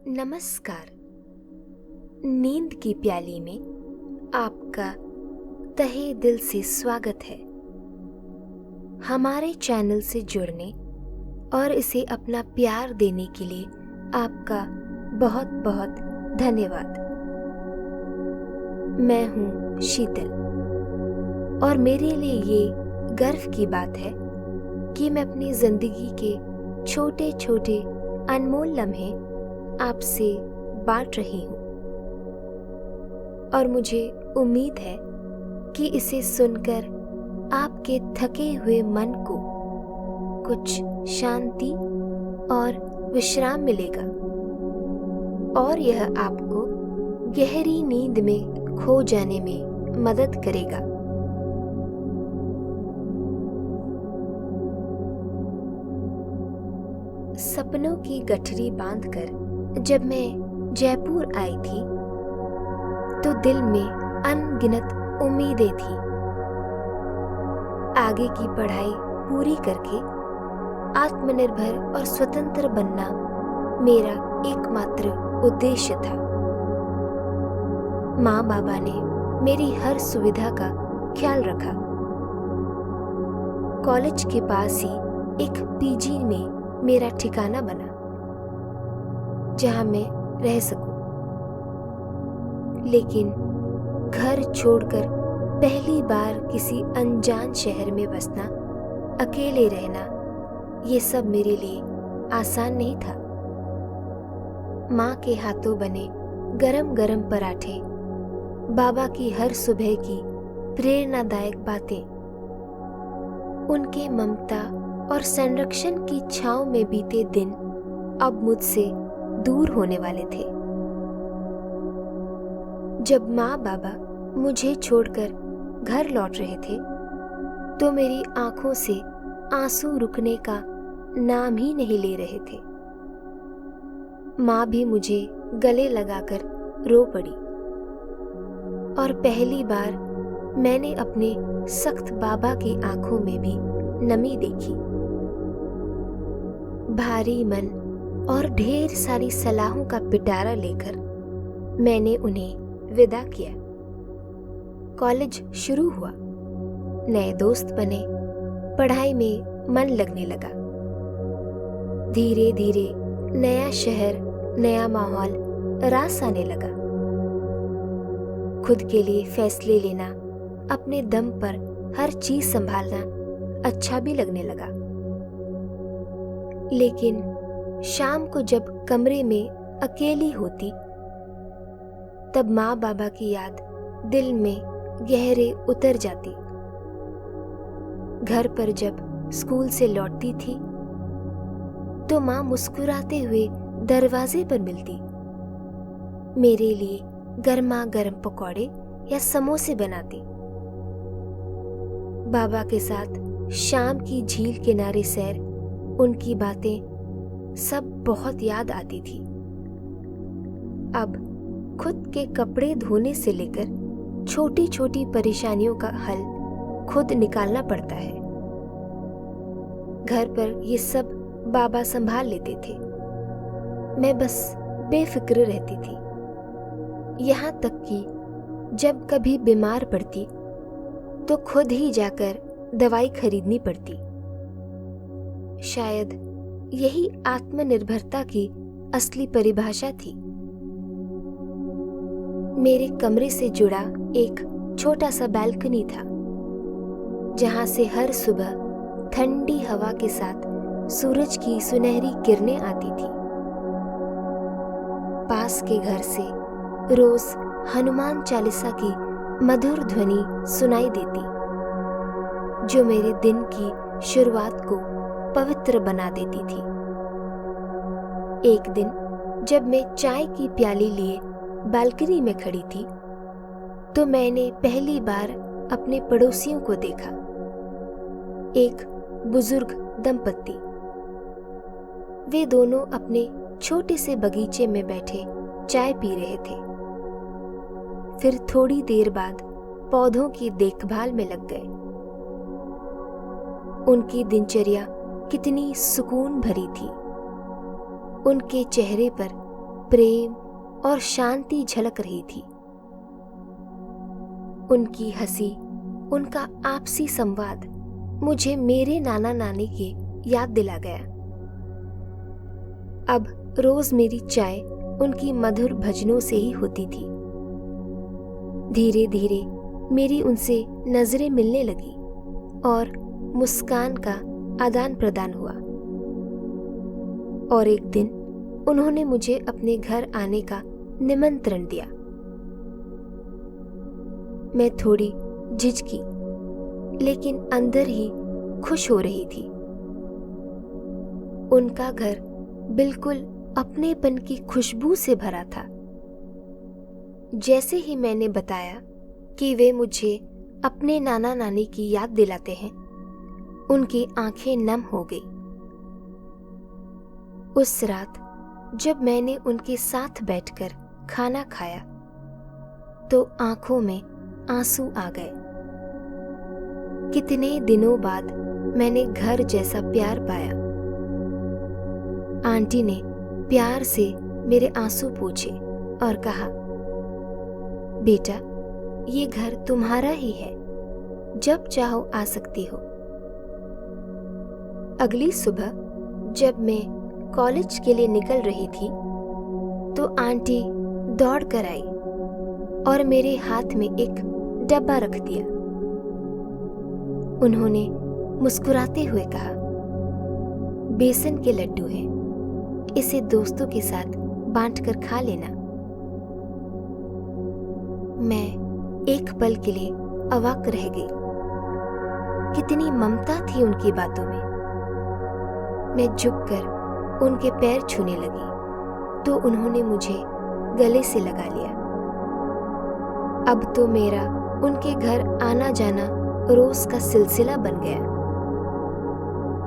नमस्कार। नींद की प्याली में आपका तहे दिल से स्वागत है। हमारे चैनल से जुड़ने और इसे अपना प्यार देने के लिए आपका बहुत बहुत धन्यवाद। मैं हूँ शीतल और मेरे लिए ये गर्व की बात है कि मैं अपनी जिंदगी के छोटे छोटे अनमोल लम्हे आपसे बांट रही हूँ और मुझे उम्मीद है कि इसे सुनकर आपके थके हुए मन को कुछ शांति और विश्राम मिलेगा और यह आपको गहरी नींद में खो जाने में मदद करेगा। सपनों की गठरी बांधकर जब मैं जयपुर आई थी तो दिल में अनगिनत उम्मीदें थी। आगे की पढ़ाई पूरी करके आत्मनिर्भर और स्वतंत्र बनना मेरा एकमात्र उद्देश्य था। माँ बाबा ने मेरी हर सुविधा का ख्याल रखा। कॉलेज के पास ही एक पीजी में मेरा ठिकाना बना जहां मैं रह सकूं। लेकिन घर छोड़कर पहली बार किसी अनजान शहर में बसना, अकेले रहना, ये सब मेरे लिए आसान नहीं था। माँ के हाथों बने गरम गरम पराठे, बाबा की हर सुबह की प्रेरणादायक बातें, उनके ममता और संरक्षण की छांव में बीते दिन अब मुझसे दूर होने वाले थे। जब माँ बाबा मुझे छोड़कर घर लौट रहे थे तो मेरी आंखों से आंसू रुकने का नाम ही नहीं ले रहे थे। माँ भी मुझे गले लगाकर रो पड़ी और पहली बार मैंने अपने सख्त बाबा की आंखों में भी नमी देखी। भारी मन और ढेर सारी सलाहों का पिटारा लेकर मैंने उन्हें विदा किया। कॉलेज शुरू हुआ, नए दोस्त बने, पढ़ाई में मन लगने लगा। धीरे धीरे नया शहर, नया माहौल रास आने लगा। खुद के लिए फैसले लेना, अपने दम पर हर चीज संभालना अच्छा भी लगने लगा। लेकिन शाम को जब कमरे में अकेली होती तब माँ बाबा की याद दिल में गहरे उतर जाती। घर पर जब स्कूल से लौटती थी तो माँ मुस्कुराते हुए दरवाजे पर मिलती, मेरे लिए गर्मा गर्म पकौड़े या समोसे बनाती। बाबा के साथ शाम की झील किनारे सैर, उनकी बातें सब बहुत याद आती थी। अब खुद के कपड़े धोने से लेकर छोटी छोटी परेशानियों का हल खुद निकालना पड़ता है। घर पर ये सब बाबा संभाल लेते थे, मैं बस बेफिक्र रहती थी। यहाँ तक कि जब कभी बीमार पड़ती तो खुद ही जाकर दवाई खरीदनी पड़ती। शायद यही आत्मनिर्भरता की असली परिभाषा थी। मेरे कमरे से जुड़ा एक छोटा सा बालकनी था जहां से हर सुबह ठंडी हवा के साथ सूरज की सुनहरी किरणें आती थी। पास के घर से रोज हनुमान चालीसा की मधुर ध्वनि सुनाई देती जो मेरे दिन की शुरुआत को पवित्र बना देती थी। एक दिन जब मैं चाय की प्याली लिए बालकनी में खड़ी थी तो मैंने पहली बार अपने पड़ोसियों को देखा। एक बुजुर्ग दंपत्ति, वे दोनों अपने छोटे से बगीचे में बैठे चाय पी रहे थे। फिर थोड़ी देर बाद पौधों की देखभाल में लग गए। उनकी दिनचर्या कितनी सुकून भरी थी। उनके चेहरे पर प्रेम और शांति झलक रही थी। उनकी हंसी, उनका आपसी संवाद मुझे मेरे नाना नानी की याद दिला गया। अब रोज मेरी चाय उनकी मधुर भजनों से ही होती थी। धीरे धीरे मेरी उनसे नजरें मिलने लगी और मुस्कान का आदान प्रदान हुआ। और एक दिन उन्होंने मुझे अपने घर आने का निमंत्रण दिया। मैं थोड़ी झिझकी, लेकिन अंदर ही खुश हो रही थी। उनका घर बिल्कुल अपनेपन की खुशबू से भरा था। जैसे ही मैंने बताया कि वे मुझे अपने नाना नानी की याद दिलाते हैं, उनकी आंखें नम हो गई। उस रात जब मैंने उनके साथ बैठकर खाना खाया तो आंखों में आंसू आ गए। कितने दिनों बाद मैंने घर जैसा प्यार पाया। आंटी ने प्यार से मेरे आंसू पोंछे और कहा, बेटा, ये घर तुम्हारा ही है, जब चाहो आ सकती हो। अगली सुबह जब मैं कॉलेज के लिए निकल रही थी तो आंटी दौड़ कर आई और मेरे हाथ में एक डब्बा रख दिया। उन्होंने मुस्कुराते हुए कहा, बेसन के लड्डू हैं, इसे दोस्तों के साथ बांटकर खा लेना। मैं एक पल के लिए अवाक रह गई। कितनी ममता थी उनकी बातों में। मैं झुककर उनके पैर छूने लगी तो उन्होंने मुझे गले से लगा लिया। अब तो मेरा उनके घर आना जाना रोज का सिलसिला बन गया।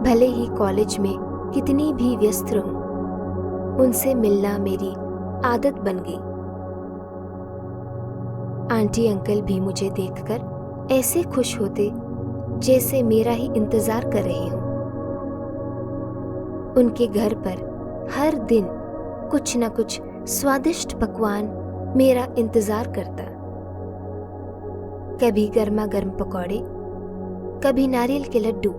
भले ही कॉलेज में कितनी भी व्यस्त रहूं, उनसे मिलना मेरी आदत बन गई। आंटी अंकल भी मुझे देखकर ऐसे खुश होते जैसे मेरा ही इंतजार कर रहे हों। उनके घर पर हर दिन कुछ न कुछ स्वादिष्ट पकवान मेरा इंतजार करता। कभी गर्मा गर्म पकौड़े, कभी नारियल के लड्डू,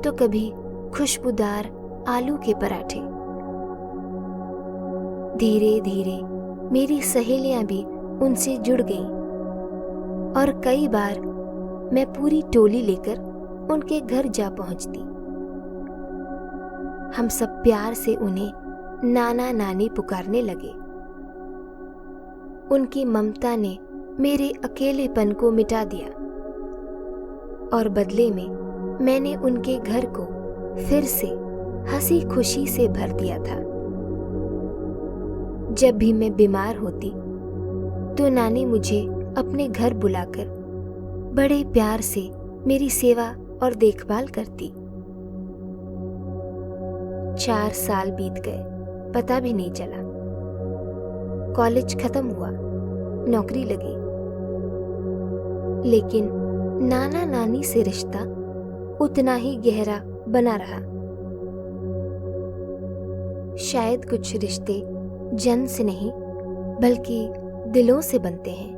तो कभी खुशबूदार आलू के पराठे। धीरे धीरे मेरी सहेलियां भी उनसे जुड़ गईं और कई बार मैं पूरी टोली लेकर उनके घर जा पहुंचती। हम सब प्यार से उन्हें नाना नानी पुकारने लगे। उनकी ममता ने मेरे अकेलेपन को मिटा दिया और बदले में मैंने उनके घर को फिर से हंसी खुशी से भर दिया था। जब भी मैं बीमार होती तो नानी मुझे अपने घर बुलाकर बड़े प्यार से मेरी सेवा और देखभाल करती। 4 साल बीत गए, पता भी नहीं चला। कॉलेज खत्म हुआ, नौकरी लगी, लेकिन नाना नानी से रिश्ता उतना ही गहरा बना रहा। शायद कुछ रिश्ते जन्म से नहीं बल्कि दिलों से बनते हैं।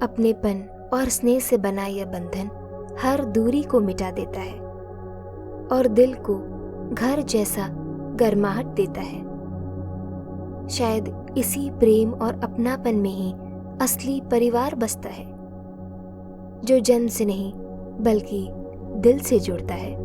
अपनेपन और स्नेह से बना यह बंधन हर दूरी को मिटा देता है और दिल को घर जैसा गर्माहट देता है। शायद इसी प्रेम और अपनापन में ही असली परिवार बसता है, जो जन्म से नहीं बल्कि दिल से जुड़ता है।